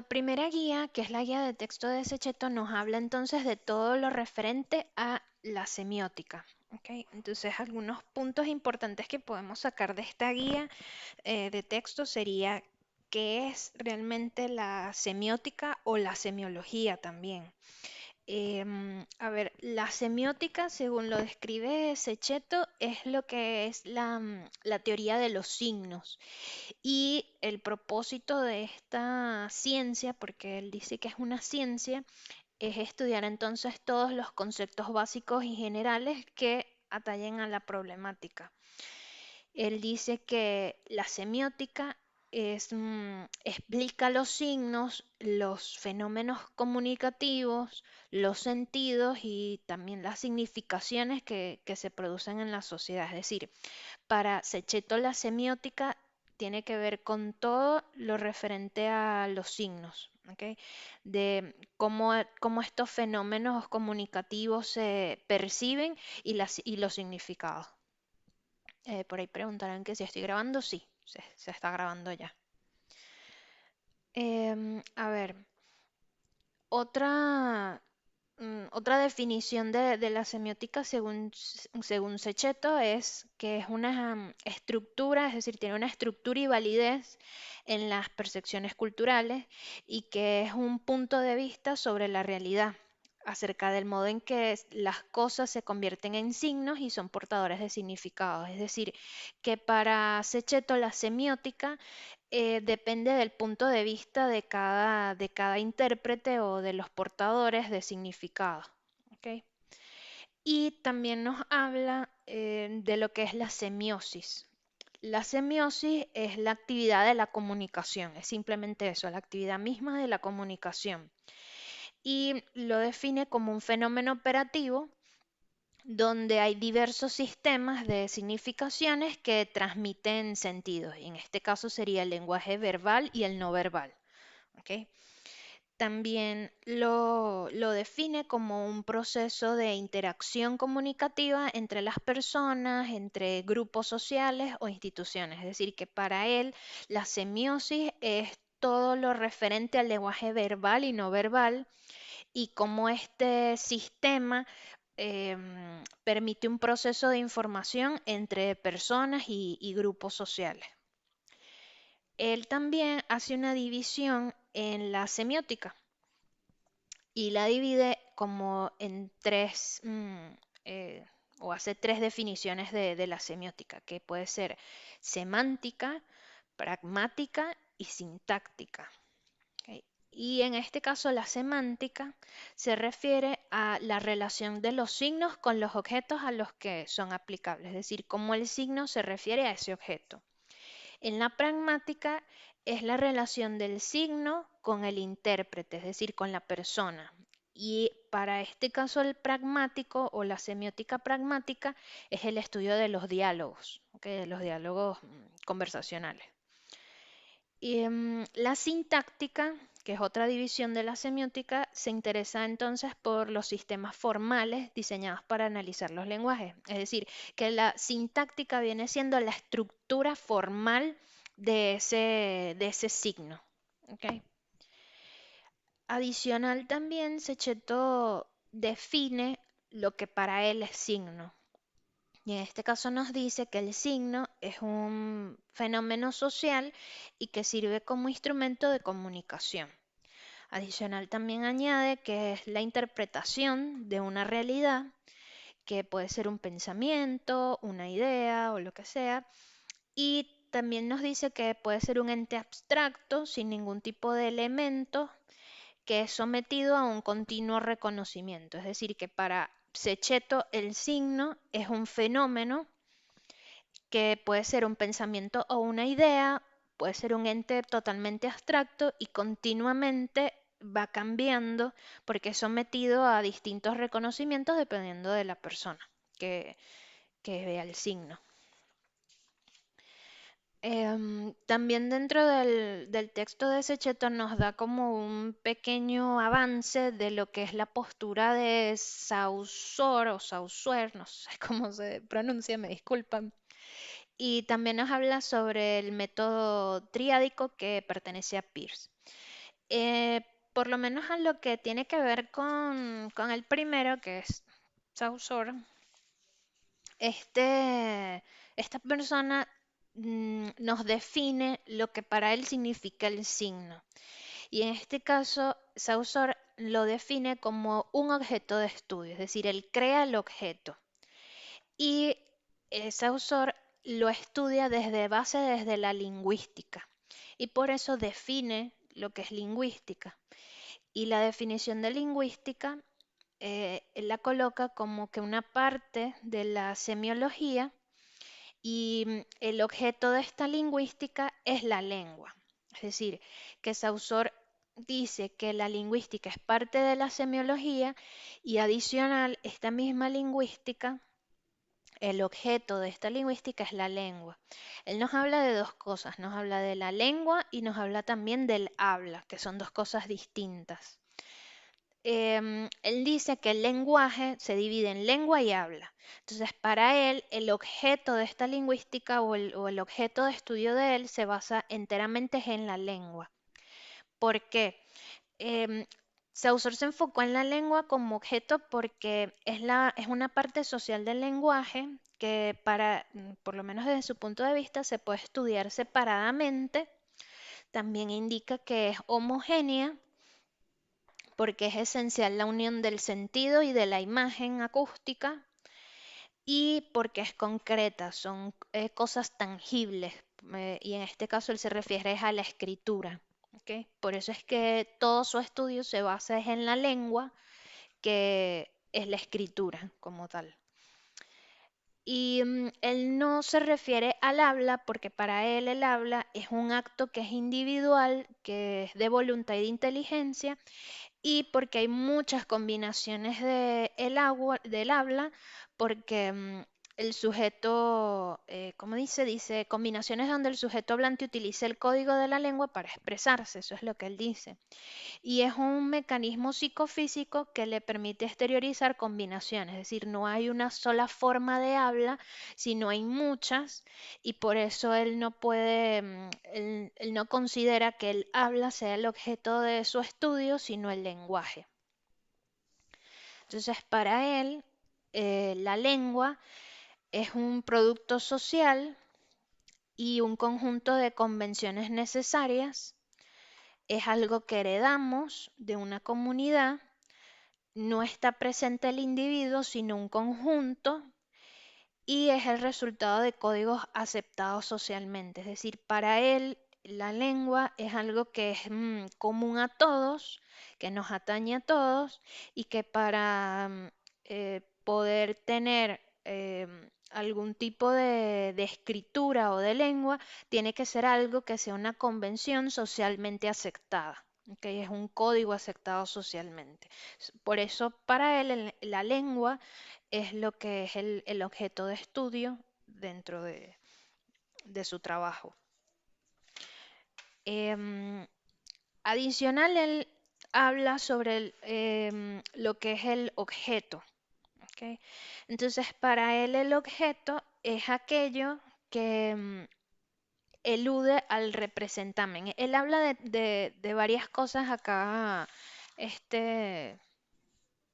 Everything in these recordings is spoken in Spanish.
primera guía, que es la guía de texto de Secheto, nos habla entonces de todo lo referente a la semiótica. ¿Ok? Entonces, algunos puntos importantes que podemos sacar de esta guía de texto sería qué es realmente la semiótica o la semiología también. A ver, la semiótica, según lo describe Sechetto, es lo que es la teoría de los signos. Y el propósito de esta ciencia, porque él dice que es una ciencia, es estudiar entonces todos los conceptos básicos y generales que atañen a la problemática. Él dice que la semiótica explica los signos, los fenómenos comunicativos, los sentidos y también las significaciones que se producen en la sociedad. Es decir, para Sechetto la semiótica tiene que ver con todo lo referente a los signos, ¿ok? De cómo estos fenómenos comunicativos se perciben y los significados. Por ahí preguntarán que si estoy grabando. Sí, se está grabando ya. A ver, otra, otra definición de la semiótica según Sechetto es que es una estructura, es decir, tiene una estructura y validez en las percepciones culturales y que es un punto de vista sobre la realidad acerca del modo en que las cosas se convierten en signos y son portadores de significados. Es decir, que para Sechetto la semiótica depende del punto de vista de cada intérprete o de los portadores de significado. ¿Ok? Y también nos habla de lo que es la semiosis. La semiosis es la actividad de la comunicación, es simplemente eso, la actividad misma de la comunicación. Y lo define como un fenómeno operativo donde hay diversos sistemas de significaciones que transmiten sentidos. Y en este caso sería el lenguaje verbal y el no verbal. ¿Ok? También lo define como un proceso de interacción comunicativa entre las personas, entre grupos sociales o instituciones. Es decir, que para él la semiosis es todo lo referente al lenguaje verbal y no verbal y cómo este sistema permite un proceso de información entre personas y grupos sociales. Él también hace una división en la semiótica y la divide como en tres, o hace tres definiciones de la semiótica, que puede ser semántica, pragmática y sintáctica. ¿Ok? Y en este caso la semántica se refiere a la relación de los signos con los objetos a los que son aplicables, es decir, cómo el signo se refiere a ese objeto. En la pragmática es la relación del signo con el intérprete, es decir, con la persona. Y para este caso el pragmático o la semiótica pragmática es el estudio de los diálogos, ¿ok? De los diálogos conversacionales. Y, la sintáctica, que es otra división de la semiótica, se interesa entonces por los sistemas formales diseñados para analizar los lenguajes. Es decir, que la sintáctica viene siendo la estructura formal de ese signo. ¿Ok? Adicional también, Sechetto define lo que para él es signo. Y en este caso nos dice que el signo es un fenómeno social y que sirve como instrumento de comunicación. Adicional también añade que es la interpretación de una realidad, que puede ser un pensamiento, una idea o lo que sea. Y también nos dice que puede ser un ente abstracto sin ningún tipo de elemento que es sometido a un continuo reconocimiento. Es decir, que para Sechetto el signo es un fenómeno que puede ser un pensamiento o una idea, puede ser un ente totalmente abstracto y continuamente va cambiando porque es sometido a distintos reconocimientos dependiendo de la persona que, que vea el signo. También dentro del texto de Sechetto nos da como un pequeño avance de lo que es la postura de Saussure o Saussure, no sé cómo se pronuncia, me disculpan. Y también nos habla sobre el método triádico que pertenece a Peirce. Eh, por lo menos a lo que tiene que ver con el primero, que es Saussure, esta persona nos define lo que para él significa el signo. Y en este caso, Saussure lo define como un objeto de estudio, es decir, él crea el objeto. Y Saussure lo estudia desde la lingüística. Y por eso define lo que es lingüística. Y la definición de lingüística él la coloca como que una parte de la semiología y el objeto de esta lingüística es la lengua. Es decir, que Saussure dice que la lingüística es parte de la semiología y adicional, esta misma lingüística, el objeto de esta lingüística es la lengua. Él nos habla de dos cosas, nos habla de la lengua y nos habla también del habla, que son dos cosas distintas. Él dice que el lenguaje se divide en lengua y habla. Entonces, para él, el objeto de esta lingüística o el objeto de estudio de él se basa enteramente en la lengua. ¿Por qué? Em, Saussure se enfocó en la lengua como objeto porque es una parte social del lenguaje que por lo menos desde su punto de vista, se puede estudiar separadamente. También indica que es homogénea porque es esencial la unión del sentido y de la imagen acústica y porque es concreta, son cosas tangibles y en este caso él se refiere a la escritura. ¿Ok? Por eso es que todo su estudio se basa en la lengua, que es la escritura como tal. Y él no se refiere al habla porque para él el habla es un acto que es individual, que es de voluntad y de inteligencia y porque hay muchas combinaciones del habla, porque el sujeto, ¿cómo dice? Dice combinaciones donde el sujeto hablante utiliza el código de la lengua para expresarse, eso es lo que él dice. Y es un mecanismo psicofísico que le permite exteriorizar combinaciones, es decir, no hay una sola forma de habla, sino hay muchas, y por eso él no puede, él no considera que el habla sea el objeto de su estudio, sino el lenguaje. Entonces, para él, la lengua es un producto social y un conjunto de convenciones necesarias, es algo que heredamos de una comunidad. No está presente el individuo, sino un conjunto, y es el resultado de códigos aceptados socialmente. Es decir, para él la lengua es algo que es común a todos, que nos atañe a todos, y que para poder tener algún tipo de escritura o de lengua, tiene que ser algo que sea una convención socialmente aceptada. ¿Ok? Es un código aceptado socialmente. Por eso para él la lengua es lo que es el objeto de estudio dentro de su trabajo. Em, Adicional, él habla sobre lo que es el objeto. ¿Ok? Entonces, para él el objeto es aquello que elude al representamen. Él habla de varias cosas acá, este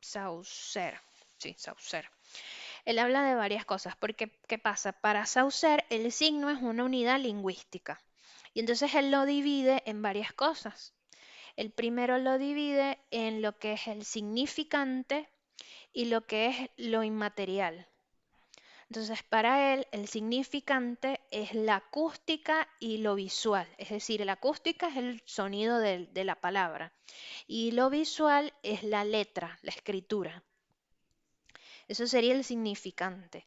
Saussure, sí, Saussure. Él habla de varias cosas, porque ¿qué pasa? Para Saussure el signo es una unidad lingüística y entonces él lo divide en varias cosas. El primero lo divide en lo que es el significante y lo que es lo inmaterial. Entonces, para él, el significante es la acústica y lo visual. Es decir, la acústica es el sonido de la palabra y lo visual es la letra, la escritura. Eso sería el significante.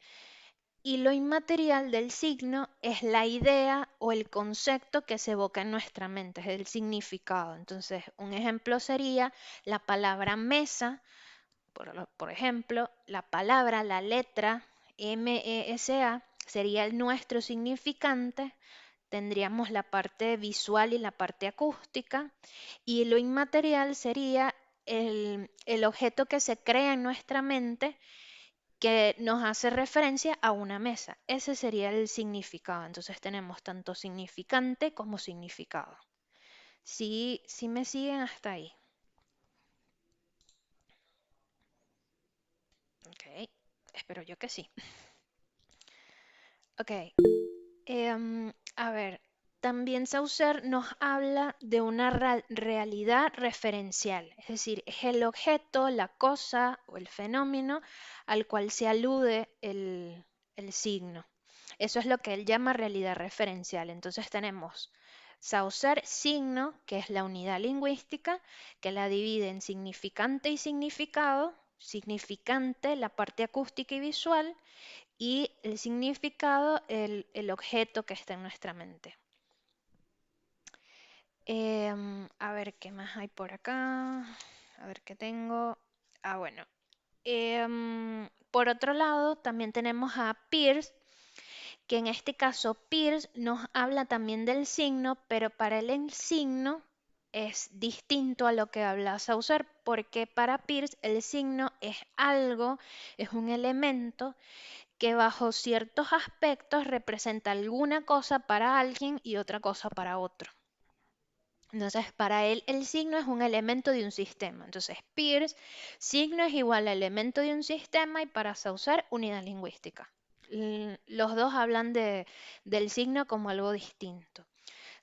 Y lo inmaterial del signo es la idea o el concepto que se evoca en nuestra mente, es el significado. Entonces, un ejemplo sería la palabra mesa, por ejemplo, la palabra, la letra MESA sería nuestro significante, tendríamos la parte visual y la parte acústica, y lo inmaterial sería el objeto que se crea en nuestra mente que nos hace referencia a una mesa. Ese sería el significado. Entonces tenemos tanto significante como significado. Sí, sí me siguen hasta ahí. Ok, espero yo que sí. Ok, a ver, también Saussure nos habla de una realidad referencial, es decir, es el objeto, la cosa o el fenómeno al cual se alude el signo. Eso es lo que él llama realidad referencial. Entonces tenemos Saussure signo, que es la unidad lingüística, que la divide en significante y significado. Significante, la parte acústica y visual, y el significado, el objeto que está en nuestra mente. A ver qué más hay por acá. A ver qué tengo. Ah, bueno. Por otro lado, también tenemos a Peirce, que en este caso Peirce nos habla también del signo, pero para él el signo es distinto a lo que habla Saussure, porque para Peirce el signo es algo, es un elemento que bajo ciertos aspectos representa alguna cosa para alguien y otra cosa para otro. Entonces, para él el signo es un elemento de un sistema. Entonces, Peirce, signo es igual a elemento de un sistema y para Saussure, unidad lingüística. Los dos hablan del signo como algo distinto.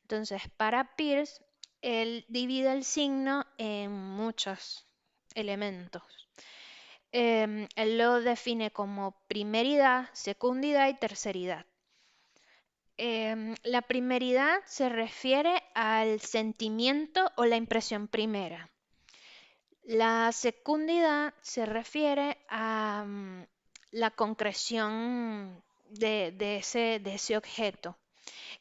Entonces, para Peirce, él divide el signo en muchos elementos. Él lo define como primeridad, secundidad y terceridad. La primeridad se refiere al sentimiento o la impresión primera. La secundidad se refiere a la concreción de ese objeto,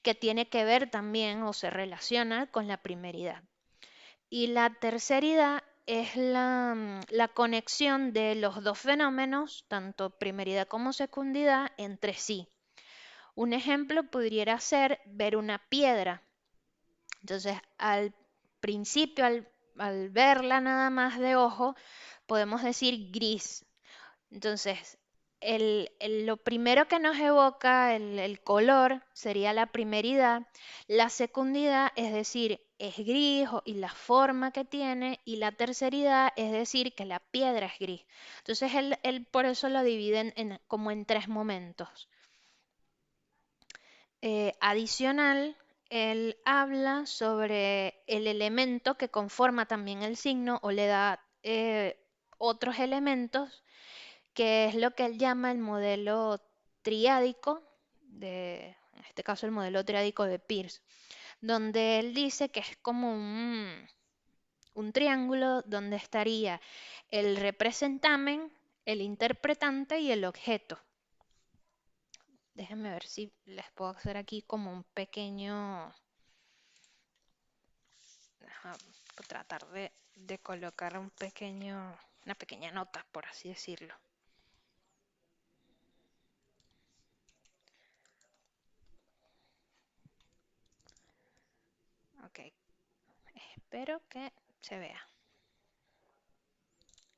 que tiene que ver también o se relaciona con la primeridad. Y la terceridad es la conexión de los dos fenómenos, tanto primeridad como secundidad, entre sí. Un ejemplo pudiera ser ver una piedra. Entonces, al principio, al verla nada más de ojo, podemos decir gris. Entonces, lo primero que nos evoca el color sería la primeridad, la secundidad, es decir, es gris y la forma que tiene, y la terceridad, es decir, que la piedra es gris. Entonces, él por eso lo divide como en tres momentos. Adicional, él habla sobre el elemento que conforma también el signo o le da otros elementos, que es lo que él llama el modelo triádico, en este caso el modelo triádico de Peirce, donde él dice que es como un triángulo donde estaría el representamen, el interpretante y el objeto. Déjenme ver si les puedo hacer aquí como un pequeño... tratar de colocar una pequeña nota, por así decirlo. Ok, espero que se vea.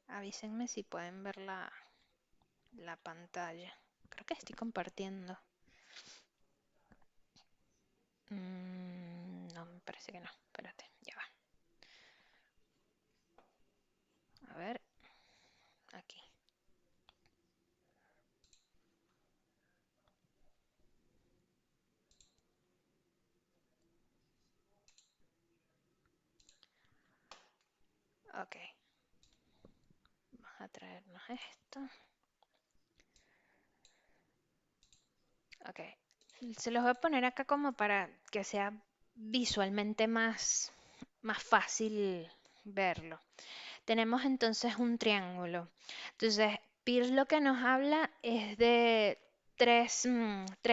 Avísenme si pueden ver la pantalla. Creo que estoy compartiendo. No, me parece que no. Espérate, ya va. A ver, aquí. Ok, vamos a traernos esto. Ok, se los voy a poner acá como para que sea visualmente más fácil verlo. Tenemos entonces un triángulo. Entonces, Peirce lo que nos habla es de tres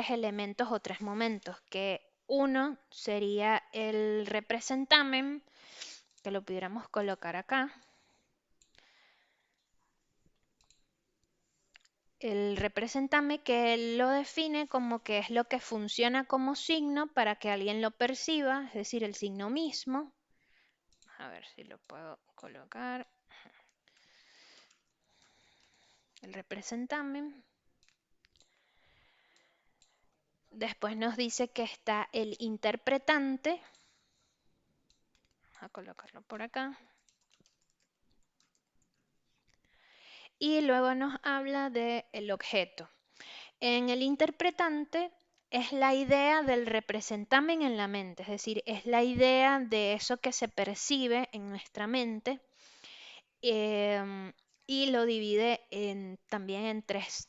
elementos o tres momentos, que uno sería el representamen, que lo pudiéramos colocar acá. El representame, que él lo define como que es lo que funciona como signo para que alguien lo perciba, es decir, el signo mismo. A ver si lo puedo colocar. El representame. Después nos dice que está el interpretante, a colocarlo por acá. Y luego nos habla del objeto. En el interpretante es la idea del representamen en la mente, es decir, es la idea de eso que se percibe en nuestra mente, em, y lo divide también en tres,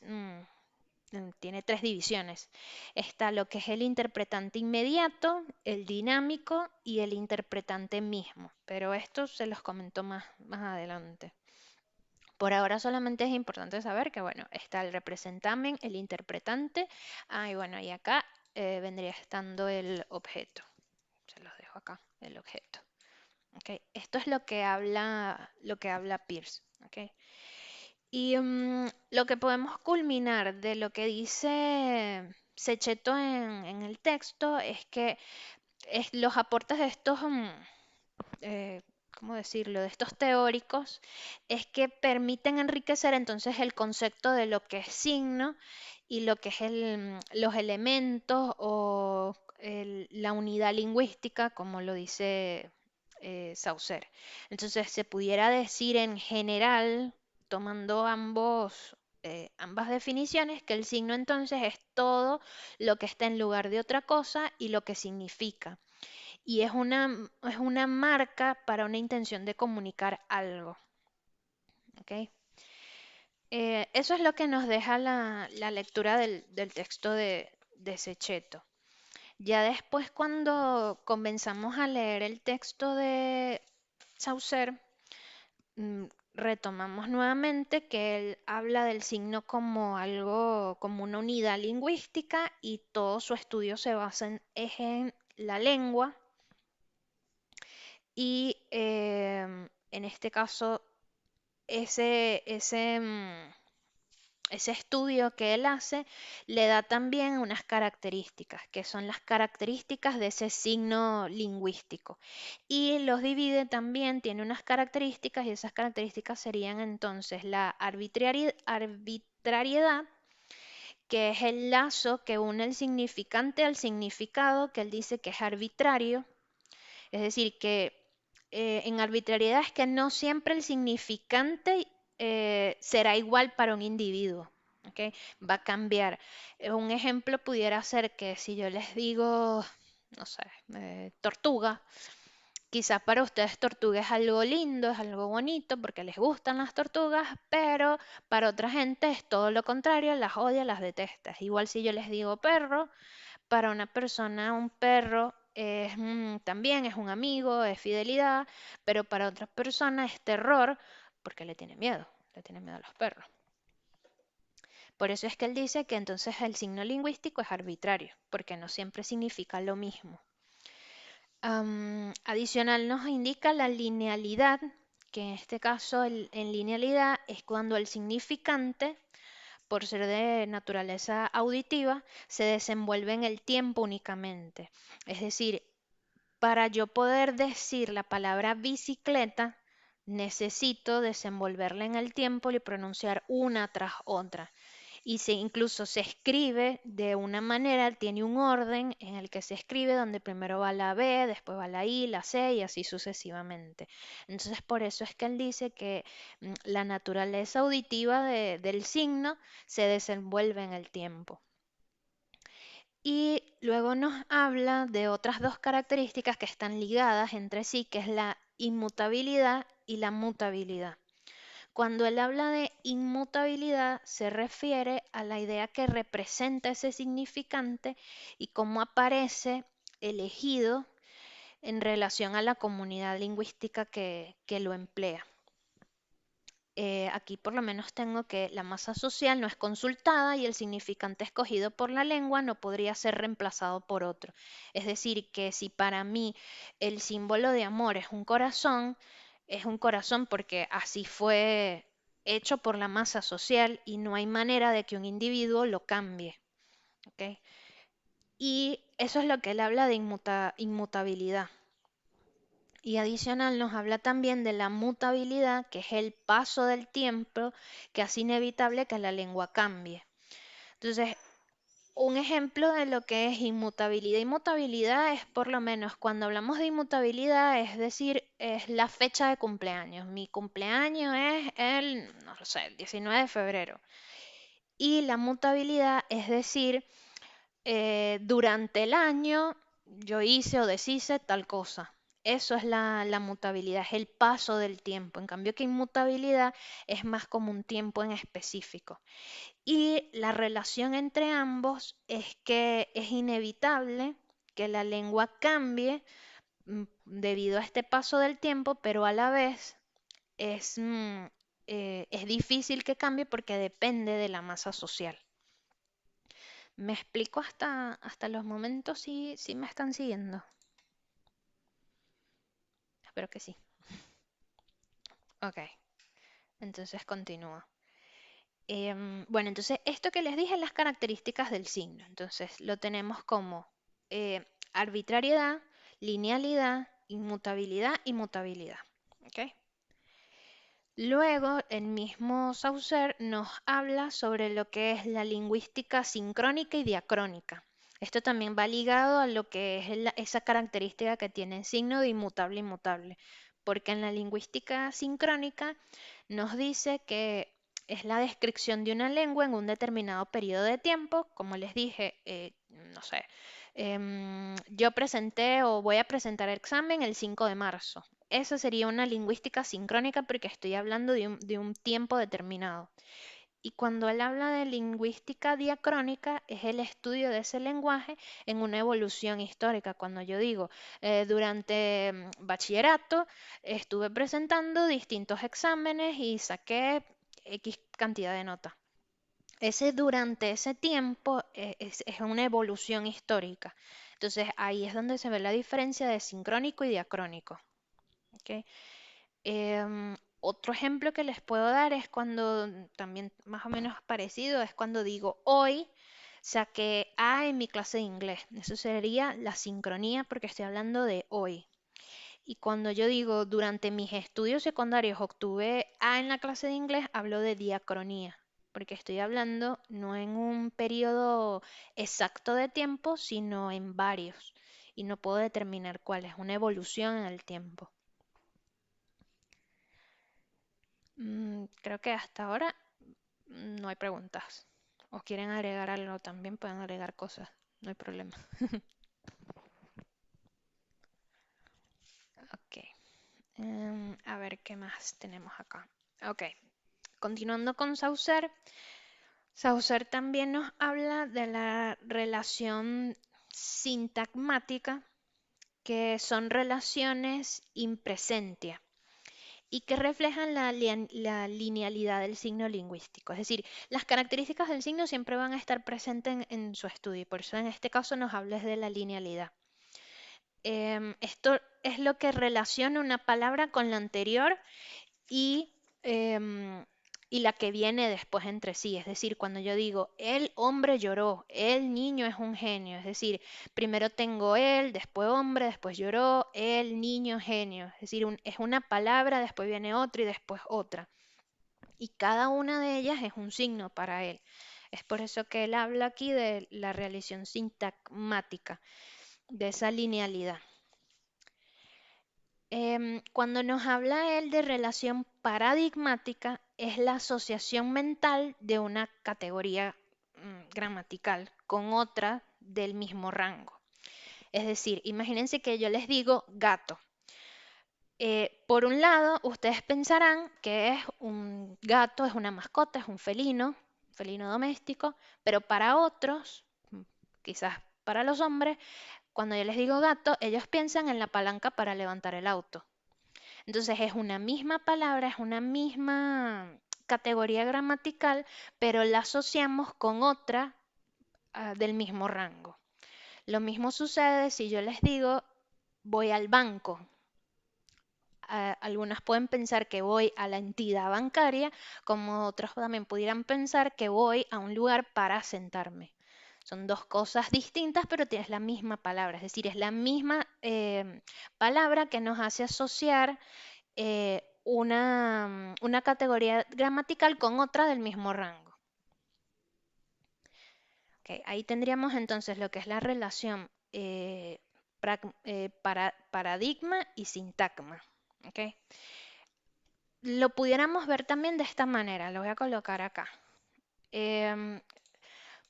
tiene tres divisiones. Está lo que es el interpretante inmediato, el dinámico y el interpretante mismo, pero esto se los comento más adelante. Por ahora solamente es importante saber que, bueno, está el representamen, el interpretante, y bueno, y acá vendría estando el objeto. Se los dejo acá, el objeto. ¿Okay? Esto es lo que habla Peirce. ¿Okay? Y lo que podemos culminar de lo que dice Sechetto en el texto es que los aportes de estos eh, ¿cómo decirlo?, de estos teóricos, es que permiten enriquecer entonces el concepto de lo que es signo y lo que es los elementos o la unidad lingüística, como lo dice Saussure. Entonces se pudiera decir en general, tomando ambas definiciones, que el signo entonces es todo lo que está en lugar de otra cosa y lo que significa y es una marca para una intención de comunicar algo. ¿Okay? Eso es lo que nos deja la lectura del texto de Sechetto. Ya después, cuando comenzamos a leer el texto de Saussure, retomamos nuevamente que él habla del signo como algo, como una unidad lingüística y todo su estudio se basa en la lengua y en este caso ese estudio que él hace le da también unas características, que son las características de ese signo lingüístico. Y los divide también, tiene unas características y esas características serían entonces la arbitrariedad, que es el lazo que une el significante al significado, que él dice que es arbitrario. Es decir, que en arbitrariedad es que no siempre el significante será igual para un individuo. ¿Ok? Va a cambiar. Un ejemplo pudiera ser que si yo les digo, no sé, tortuga, quizás para ustedes tortuga es algo lindo, es algo bonito porque les gustan las tortugas, pero para otra gente es todo lo contrario, las odia, las detesta. Igual si yo les digo perro, para una persona, un perro también es un amigo, es fidelidad, pero para otra persona es terror porque le tiene miedo a los perros. Por eso es que él dice que entonces el signo lingüístico es arbitrario, porque no siempre significa lo mismo. Adicional nos indica la linealidad, que en este caso en linealidad es cuando el significante por ser de naturaleza auditiva, se desenvuelve en el tiempo únicamente. Es decir, para yo poder decir la palabra bicicleta, necesito desenvolverla en el tiempo y pronunciar una tras otra. Y incluso se escribe de una manera, tiene un orden en el que se escribe donde primero va la B, después va la I, la C y así sucesivamente. Entonces por eso es que él dice que la naturaleza auditiva del signo se desenvuelve en el tiempo. Y luego nos habla de otras dos características que están ligadas entre sí, que es la inmutabilidad y la mutabilidad. Cuando él habla de inmutabilidad, se refiere a la idea que representa ese significante y cómo aparece elegido en relación a la comunidad lingüística que lo emplea. Aquí por lo menos tengo que la masa social no es consultada y el significante escogido por la lengua no podría ser reemplazado por otro. Es decir, que si para mí el símbolo de amor es un corazón porque así fue hecho por la masa social y no hay manera de que un individuo lo cambie. ¿Ok? Y eso es lo que él habla de inmutabilidad. Y adicional nos habla también de la mutabilidad, que es el paso del tiempo que hace inevitable que la lengua cambie. Entonces, Un ejemplo de lo que es inmutabilidad. Inmutabilidad es por lo menos cuando hablamos de inmutabilidad, es decir, es la fecha de cumpleaños. Mi cumpleaños es el, no lo sé, el 19 de febrero. Y la mutabilidad es decir, durante el año yo hice o deshice tal cosa. Eso es la mutabilidad, es el paso del tiempo. En cambio que inmutabilidad es más como un tiempo en específico. Y la relación entre ambos es que es inevitable que la lengua cambie debido a este paso del tiempo, pero a la vez es, es difícil que cambie porque depende de la masa social. ¿Me explico hasta los momentos si me están siguiendo? Espero que sí. Ok, entonces continúo. Bueno, entonces esto que les dije es las características del signo. Entonces lo tenemos como arbitrariedad, linealidad, inmutabilidad y mutabilidad. ¿Ok? Luego, el mismo Saussure nos habla sobre lo que es la lingüística sincrónica y diacrónica. Esto también va ligado a lo que es esa característica que tiene el signo de inmutable inmutable, porque en la lingüística sincrónica nos dice que es la descripción de una lengua en un determinado periodo de tiempo, como les dije, no sé, yo presenté o voy a presentar el examen el 5 de marzo. Esa sería una lingüística sincrónica porque estoy hablando de un tiempo determinado. Y cuando él habla de lingüística diacrónica, es el estudio de ese lenguaje en una evolución histórica. Cuando yo digo, durante bachillerato estuve presentando distintos exámenes y saqué X cantidad de notas. Ese durante ese tiempo es una evolución histórica. Entonces ahí es donde se ve la diferencia de sincrónico y diacrónico. ¿Ok? Otro ejemplo que les puedo dar es cuando, también más o menos parecido, es cuando digo hoy saqué A en mi clase de inglés. Eso sería la sincronía porque estoy hablando de hoy. Y cuando yo digo durante mis estudios secundarios obtuve A en la clase de inglés, hablo de diacronía, porque estoy hablando no en un periodo exacto de tiempo, sino en varios. Y no puedo determinar cuál es, una evolución en el tiempo. Creo que hasta ahora no hay preguntas. O quieren agregar algo también, pueden agregar cosas, no hay problema. Ok, a ver qué más tenemos acá. Ok, continuando con Saussure. Saussure también nos habla de la relación sintagmática, que son relaciones impresentia y que reflejan la linealidad del signo lingüístico. Es decir, las características del signo siempre van a estar presentes en su estudio y por eso en este caso nos habla de la linealidad. Esto es lo que relaciona una palabra con la anterior y, em, y la que viene después entre sí. Es decir, cuando yo digo, el hombre lloró, el niño es un genio. Es decir, primero tengo él, después hombre, después lloró, el niño genio. Es decir, es una palabra, después viene otra y después otra. Y cada una de ellas es un signo para él. Es por eso que él habla aquí de la relación sintagmática, de esa linealidad. Cuando nos habla él de relación paradigmática, es la asociación mental de una categoría gramatical con otra del mismo rango. Es decir, imagínense que yo les digo gato. Por un lado, ustedes pensarán que es un gato, es una mascota, es un felino doméstico, pero para otros, quizás para los hombres, cuando yo les digo gato, ellos piensan en la palanca para levantar el auto. Entonces es una misma palabra, es una misma categoría gramatical, pero la asociamos con otra del mismo rango. Lo mismo sucede si yo les digo voy al banco. Algunas pueden pensar que voy a la entidad bancaria, como otros también pudieran pensar que voy a un lugar para sentarme. Son dos cosas distintas, pero tienes la misma palabra, es decir, es la misma palabra que nos hace asociar una categoría gramatical con otra del mismo rango. Ok, ahí tendríamos entonces lo que es la relación paradigma y sintagma. Ok, lo pudiéramos ver también de esta manera, lo voy a colocar acá. Em,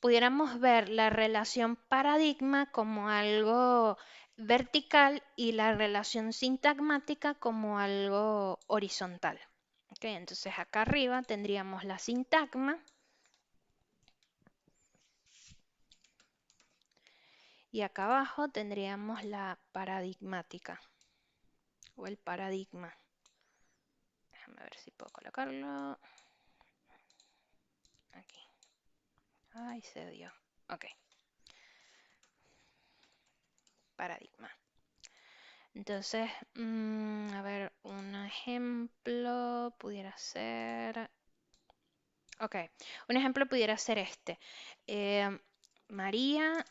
Pudiéramos ver la relación paradigma como algo vertical y la relación sintagmática como algo horizontal. Ok, entonces acá arriba tendríamos la sintagma y acá abajo tendríamos la paradigmática o el paradigma. Déjame ver si puedo colocarlo aquí. Ay, se dio. Ok, paradigma. Entonces, a ver, un ejemplo pudiera ser... Ok, un ejemplo pudiera ser este. Eh, María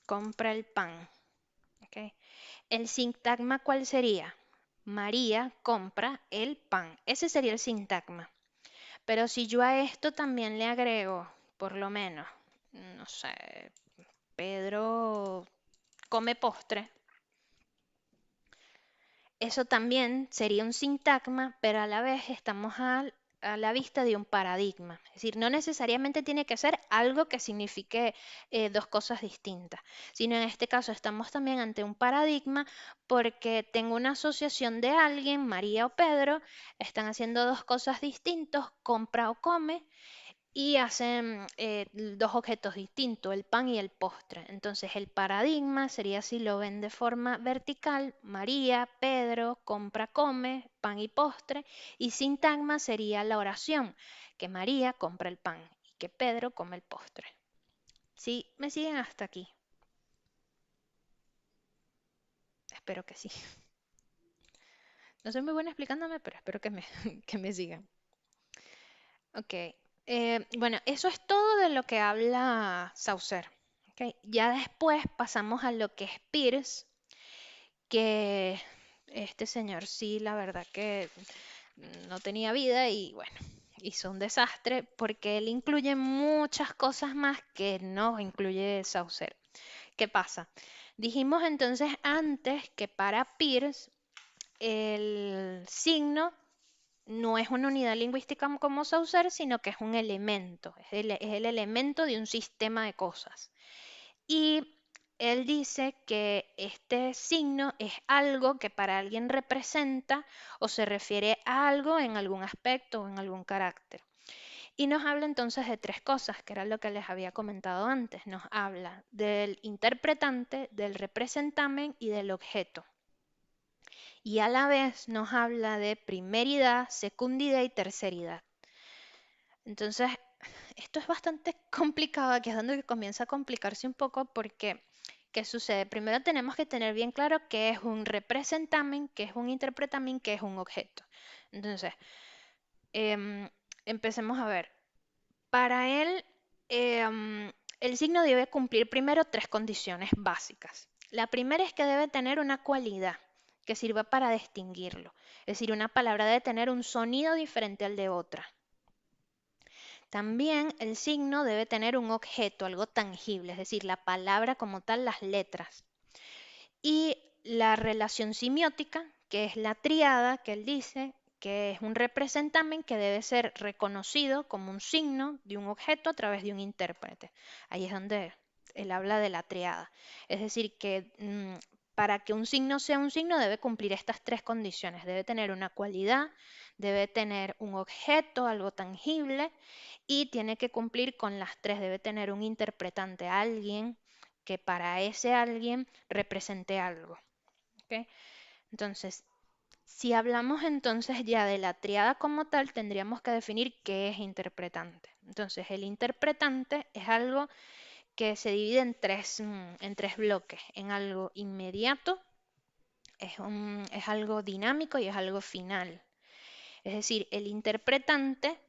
compra el pan. Ok, el sintagma, ¿cuál sería? María compra el pan. Ese sería el sintagma. Pero si yo a esto también le agrego, por lo menos, no sé, Pedro come postre, eso también sería un sintagma, pero a la vez estamos a la vista de un paradigma. Es decir, no necesariamente tiene que ser algo que signifique dos cosas distintas, sino en este caso estamos también ante un paradigma porque tengo una asociación de alguien, María o Pedro, están haciendo dos cosas distintas, compra o come, y hacen dos objetos distintos, el pan y el postre. Entonces el paradigma sería, si lo ven de forma vertical, María, Pedro, compra, come, pan y postre, y sintagma sería la oración, que María compra el pan y que Pedro come el postre. ¿Sí? ¿Me siguen hasta aquí? Espero que sí. No soy muy buena explicándome, pero espero que que me sigan. Ok. Bueno, eso es todo de lo que habla Saussure. Ok, ya después pasamos a lo que es Peirce, que este señor sí, la verdad que no tenía vida y bueno, hizo un desastre porque él incluye muchas cosas más que no incluye Saussure. ¿Qué pasa? Dijimos entonces antes que para Peirce el signo no es una unidad lingüística como Saussure, sino que es un elemento, es el elemento de un sistema de cosas. Y él dice que este signo es algo que para alguien representa o se refiere a algo en algún aspecto o en algún carácter. Y nos habla entonces de tres cosas, que era lo que les había comentado antes. Nos habla del interpretante, del representamen y del objeto. Y a la vez nos habla de primeridad, secundidad y terceridad. Entonces, esto es bastante complicado, aquí es donde comienza a complicarse un poco porque, ¿qué sucede? Primero tenemos que tener bien claro qué es un representamen, qué es un interpretamen, qué es un objeto. Entonces, em, empecemos a ver. Para él, el signo debe cumplir primero tres condiciones básicas. La primera es que debe tener una cualidad que sirva para distinguirlo. Es decir, una palabra debe tener un sonido diferente al de otra. También el signo debe tener un objeto, algo tangible, es decir, la palabra como tal, las letras. Y la relación semiótica, que es la triada que él dice, que es un representamen que debe ser reconocido como un signo de un objeto a través de un intérprete. Ahí es donde él habla de la triada. Es decir, que para que un signo sea un signo debe cumplir estas tres condiciones. Debe tener una cualidad, debe tener un objeto, algo tangible, y tiene que cumplir con las tres. Debe tener un interpretante, alguien que para ese alguien represente algo. ¿Ok? Entonces, si hablamos entonces ya de la triada como tal, tendríamos que definir qué es interpretante. Entonces, el interpretante es algo que se divide en tres bloques, en algo inmediato, es algo dinámico y es algo final. Es decir, el interpretante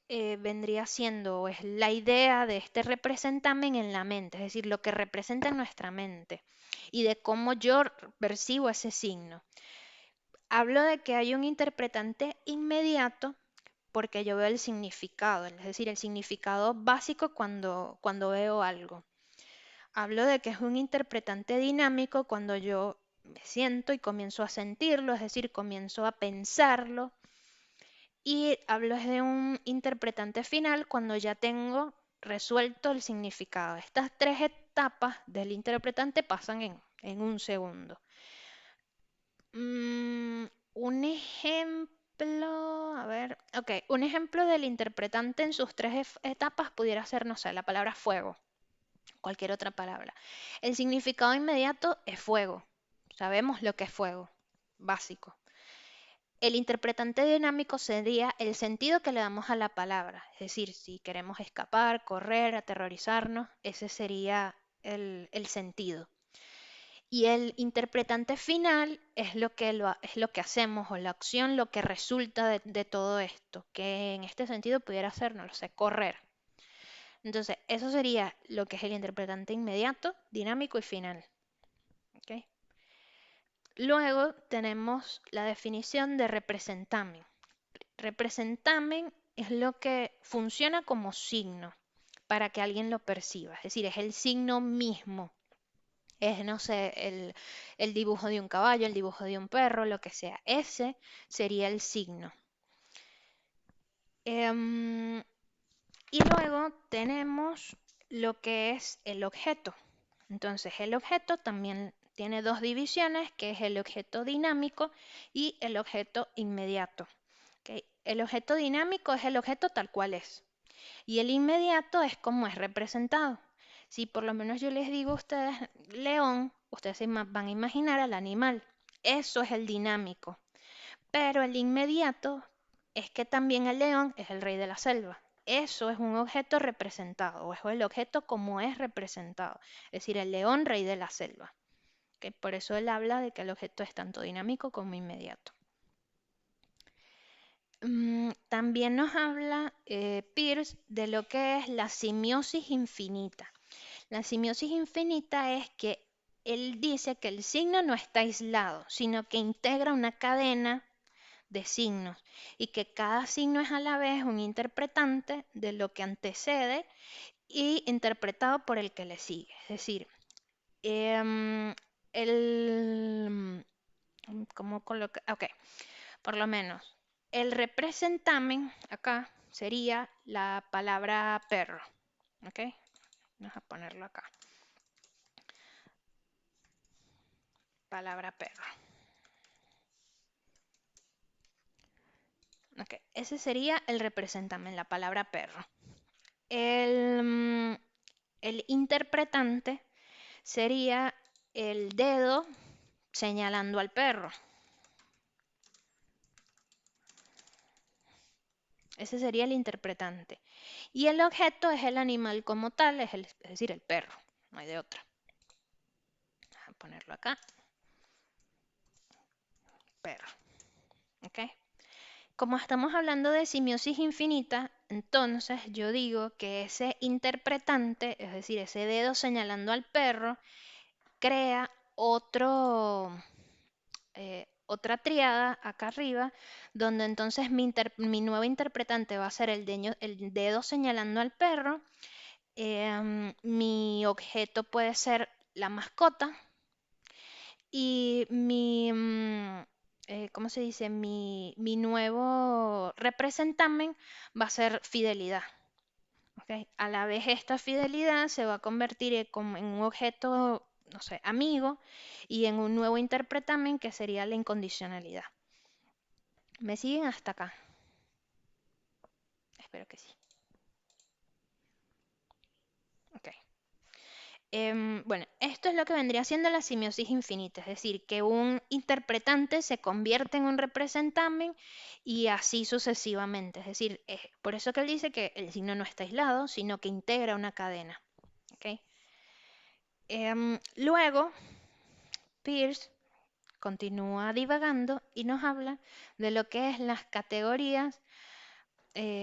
vendría siendo, o es la idea de este representamen en la mente, es decir, lo que representa en nuestra mente y de cómo yo percibo ese signo. Hablo de que hay un interpretante inmediato porque yo veo el significado, es decir, el significado básico cuando veo algo. Hablo de que es un interpretante dinámico cuando yo me siento y comienzo a sentirlo, es decir, comienzo a pensarlo. Y hablo de un interpretante final cuando ya tengo resuelto el significado. Estas tres etapas del interpretante pasan en un segundo. Mm, un ejemplo, a ver, ok, un ejemplo del interpretante en sus tres etapas pudiera ser, no sé, la palabra fuego, cualquier otra palabra. El significado inmediato es fuego. Sabemos lo que es fuego, básico. El interpretante dinámico sería el sentido que le damos a la palabra, es decir, si queremos escapar, correr, aterrorizarnos, ese sería el sentido. Y el interpretante final es es lo que hacemos o la acción, lo que resulta de todo esto, que en este sentido pudiera ser, no lo sé, correr. Entonces, eso sería lo que es el interpretante inmediato, dinámico y final. ¿Ok? Luego tenemos la definición de representamen. Representamen es lo que funciona como signo para que alguien lo perciba, es decir, es el signo mismo. Es, no sé, el dibujo de un caballo, el dibujo de un perro, lo que sea. Ese sería el signo. Em, y luego tenemos lo que es el objeto. Entonces, el objeto también tiene dos divisiones, que es el objeto dinámico y el objeto inmediato. ¿Ok? El objeto dinámico es el objeto tal cual es. Y el inmediato es como es representado. Si por lo menos yo les digo a ustedes león, ustedes se van a imaginar al animal. Eso es el dinámico. Pero el inmediato es que también el león es el rey de la selva. Eso es un objeto representado, o es el objeto como es representado. Es decir, el león rey de la selva. Que por eso él habla de que el objeto es tanto dinámico como inmediato. También nos habla Peirce de lo que es la simiosis infinita. La simiosis infinita es que él dice que el signo no está aislado, sino que integra una cadena de signos y que cada signo es a la vez un interpretante de lo que antecede y interpretado por el que le sigue. Es decir, el, ¿cómo coloca? Ok, por lo menos, el representamen acá sería la palabra perro. Ok, vamos a ponerlo acá. Palabra perro. Ok, ese sería el representamen, la palabra perro. El, el interpretante sería el dedo señalando al perro. Ese sería el interpretante. Y el objeto es el animal como tal, es decir, el perro. No hay de otra. Vamos a ponerlo acá. Perro. ¿Ok? Como estamos hablando de simiosis infinita, entonces yo digo que ese interpretante, es decir, ese dedo señalando al perro, crea otra tríada acá arriba, donde entonces mi nuevo interpretante va a ser el dedo señalando al perro. Mi objeto puede ser la mascota y ¿cómo se dice? Mi nuevo representamen va a ser fidelidad. ¿Ok? A la vez esta fidelidad se va a convertir en un objeto, no sé, amigo y en un nuevo interpretamen que sería la incondicionalidad. ¿Me siguen hasta acá? Espero que sí. Ok. Bueno, esto es lo que vendría siendo la simiosis infinita, es decir, que un interpretante se convierte en un representamen y así sucesivamente. Es decir, por eso que él dice que el signo no está aislado, sino que integra una cadena. ¿Ok? Luego, Peirce continúa divagando y nos habla de lo que es las categorías,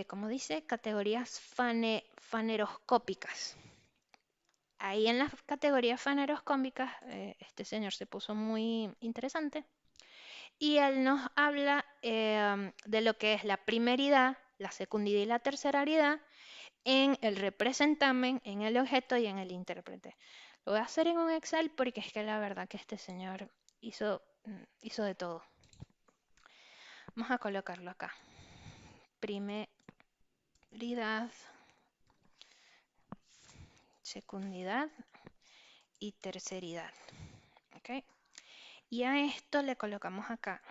como dice, categorías faneroscópicas. Ahí en las categorías faneroscópicas, este señor se puso muy interesante y él nos habla de lo que es la primeridad, la secundidad y la terciariedad en el representamen, en el objeto y en el intérprete. Lo voy a hacer en un Excel porque es que la verdad que este señor hizo de todo. Vamos a colocarlo acá. Primeridad, secundidad y terceridad. ¿Ok? Y a esto le colocamos acá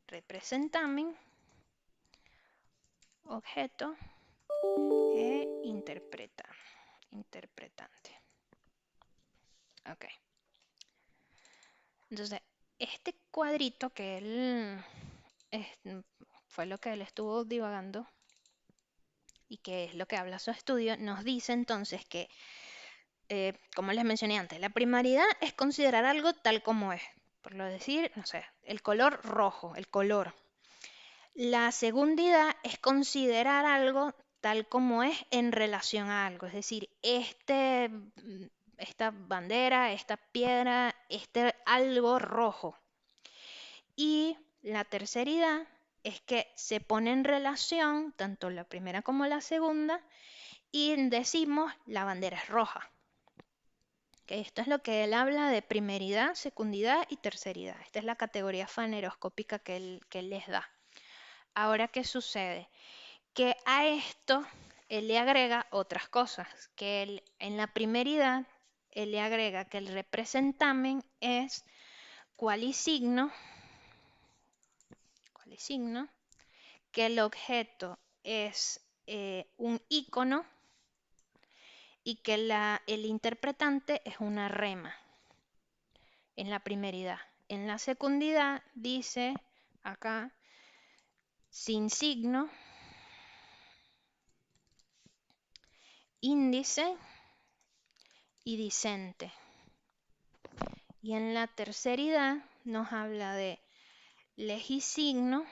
representamen, objeto e interpretante. Ok. Entonces, este cuadrito que él fue lo que él estuvo divagando y que es lo que habla su estudio, nos dice entonces que, como les mencioné antes, la primariedad es considerar algo tal como es. Por lo decir, no sé, el color rojo, el color. La segundidad es considerar algo tal como es en relación a algo. Es decir, esta bandera, esta piedra, este algo rojo. Y la terceridad es que se pone en relación tanto la primera como la segunda y decimos la bandera es roja. ¿Okay? Esto es lo que él habla de primeridad, secundidad y terceridad. Esta es la categoría faneroscópica que él les da. Ahora, ¿qué sucede? Que a esto él le agrega otras cosas, que él, en la primeridad él le agrega que el representamen es cualisigno, que el objeto es un icono y que el interpretante es una rema en la primeridad. En la secundidad dice acá sin signo, índice y discente. Y en la terceridad nos habla de legisigno,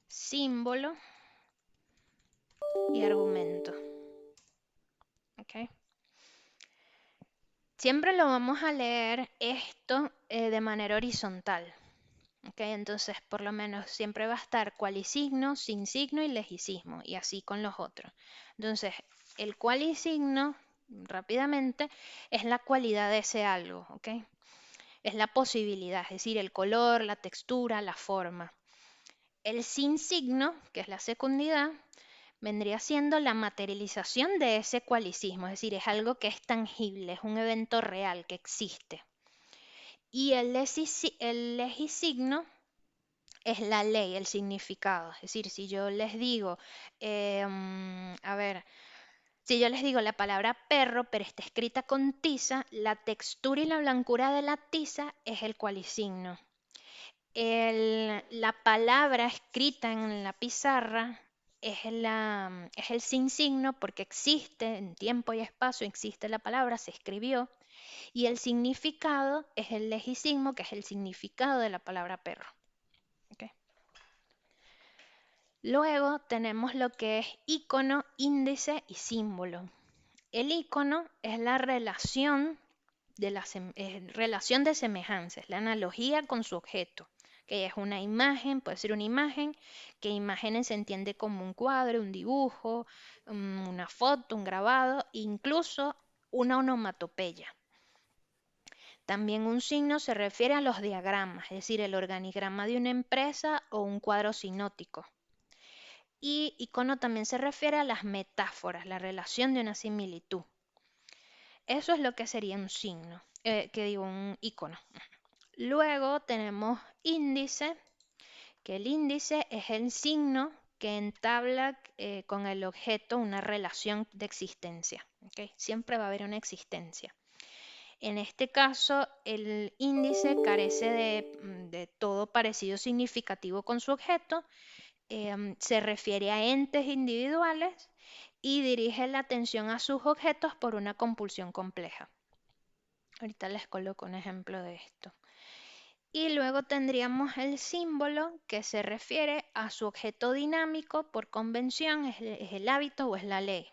símbolo y argumento. ¿Okay? Siempre lo vamos a leer esto de manera horizontal. ¿Okay? Entonces, por lo menos siempre va a estar cualisigno, sin signo y legicismo, y así con los otros. Entonces, el cualisigno, rápidamente, es la cualidad de ese algo. ¿Okay? Es la posibilidad, es decir, el color, la textura, la forma. El sin signo, que es la secundidad, vendría siendo la materialización de ese cualicismo, es decir, es algo que es tangible, es un evento real que existe. Y el legisigno es la ley, el significado. Es decir, si yo les digo, a ver, si yo les digo la palabra perro, pero está escrita con tiza, la textura y la blancura de la tiza es el cualisigno. La palabra escrita en la pizarra es el sin signo porque existe en tiempo y espacio, existe la palabra, se escribió, y el significado es el legisigmo, que es el significado de la palabra perro. ¿Okay? Luego tenemos lo que es icono, índice y símbolo. El icono es la relación relación de semejanza, es la analogía con su objeto, que es una imagen, puede ser una imagen, que imágenes se entiende como un cuadro, un dibujo, una foto, un grabado, incluso una onomatopeya. También un signo se refiere a los diagramas, es decir, el organigrama de una empresa o un cuadro sinóptico. Y icono también se refiere a las metáforas, la relación de una similitud. Eso es lo que sería un signo, un icono. Luego tenemos índice, que el índice es el signo que entabla con el objeto una relación de existencia. ¿Okay? Siempre va a haber una existencia. En este caso, el índice carece de todo parecido significativo con su objeto, se refiere a entes individuales y dirige la atención a sus objetos por una compulsión compleja. Ahorita les coloco un ejemplo de esto. Y luego tendríamos el símbolo que se refiere a su objeto dinámico por convención, es el hábito o es la ley.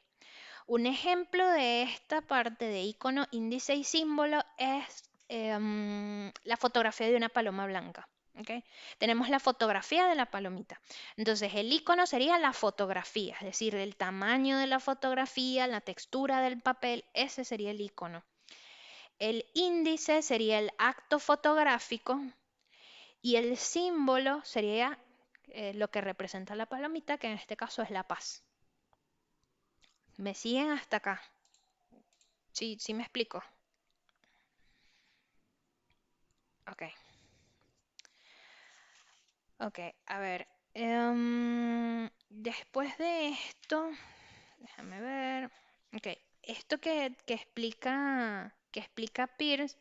Un ejemplo de esta parte de icono, índice y símbolo es la fotografía de una paloma blanca. ¿ok? Tenemos la fotografía de la palomita. Entonces, el icono sería la fotografía, es decir, el tamaño de la fotografía, la textura del papel, ese sería el icono. El índice sería el acto fotográfico y el símbolo sería lo que representa la palomita, que en este caso es la paz. ¿Me siguen hasta acá? Sí, sí me explico. Ok, ok, a ver. Después de esto, déjame ver. Ok, esto que explica Peirce,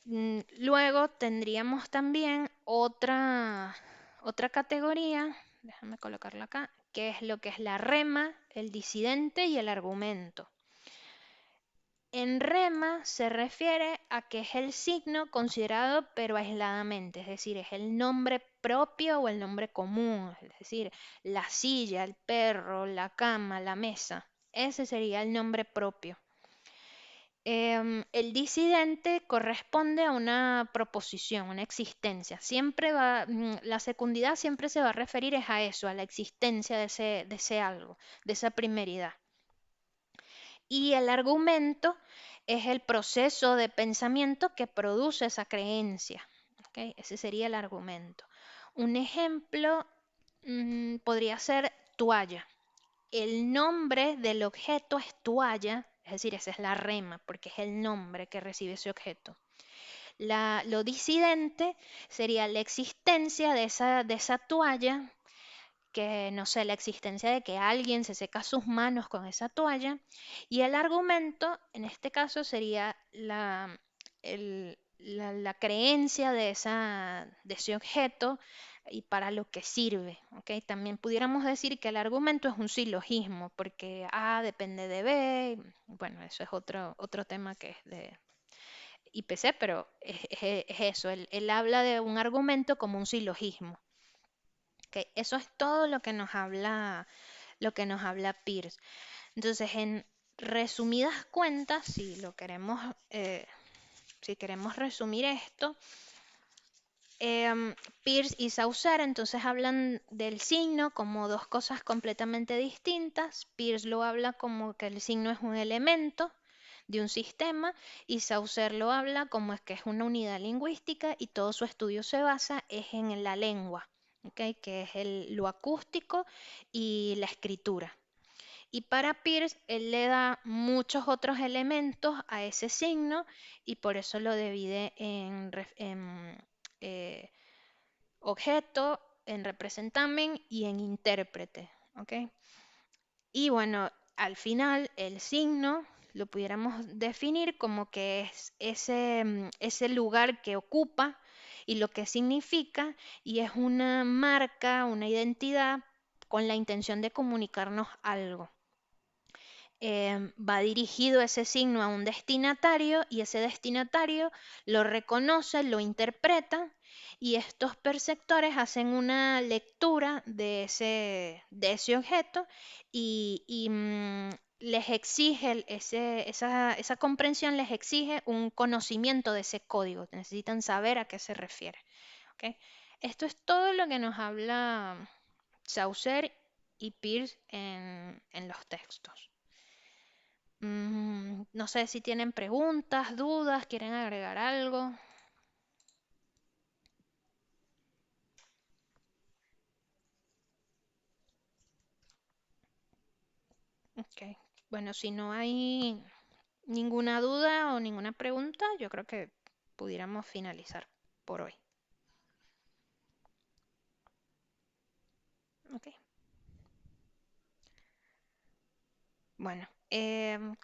luego tendríamos también otra categoría, déjame colocarla acá, que es lo que es la rema, el disidente y el argumento. En rema se refiere a que es el signo considerado pero aisladamente, es decir, es el nombre propio o el nombre común, es decir, la silla, el perro, la cama, la mesa. Ese sería el nombre propio. El disidente corresponde a una proposición, una existencia. La secundidad siempre se va a referir es a eso, a la existencia de ese algo, de esa primeridad. Y el argumento es el proceso de pensamiento que produce esa creencia. ¿Ok? Ese sería el argumento. Un ejemplo podría ser toalla. El nombre del objeto es toalla, es decir, esa es la rema, porque es el nombre que recibe ese objeto. Lo disidente sería la existencia de esa toalla, que no sé, la existencia de que alguien se seca sus manos con esa toalla. Y el argumento, en este caso, sería la creencia de ese objeto y para lo que sirve. ¿Ok? También pudiéramos decir que el argumento es un silogismo, porque A depende de B. Bueno, eso es otro tema que es de IPC, pero es eso. Él habla de un argumento como un silogismo. ¿Ok? Eso es todo lo que nos habla Peirce. Entonces, en resumidas cuentas, si queremos resumir esto, Peirce y Saussure entonces hablan del signo como dos cosas completamente distintas. Peirce lo habla como que el signo es un elemento de un sistema y Saussure lo habla como es que es una unidad lingüística y todo su estudio se basa es en la lengua, ¿ok? Que es lo acústico y la escritura. Y para Peirce, él le da muchos otros elementos a ese signo y por eso lo divide en eh, objeto, en representamen y en intérprete. ¿Ok? Y bueno, al final el signo lo pudiéramos definir como que es ese lugar que ocupa y lo que significa y es una marca, una identidad con la intención de comunicarnos algo. Va dirigido ese signo a un destinatario y ese destinatario lo reconoce, lo interpreta y estos perceptores hacen una lectura de ese objeto y les exige, esa comprensión les exige un conocimiento de ese código, necesitan saber a qué se refiere. ¿Ok? Esto es todo lo que nos habla Saussure y Peirce en los textos. No sé si tienen preguntas, dudas, quieren agregar algo. Ok. Bueno, si no hay ninguna duda o ninguna pregunta, yo creo que pudiéramos finalizar por hoy. Ok. Bueno,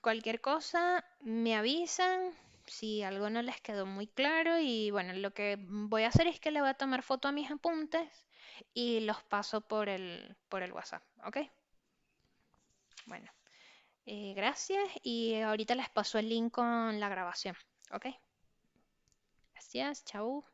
cualquier cosa me avisan si algo no les quedó muy claro y bueno, lo que voy a hacer es que le voy a tomar foto a mis apuntes y los paso por el WhatsApp. ¿Ok? Bueno. Gracias y ahorita les paso el link con la grabación. ¿Ok? Gracias, chao.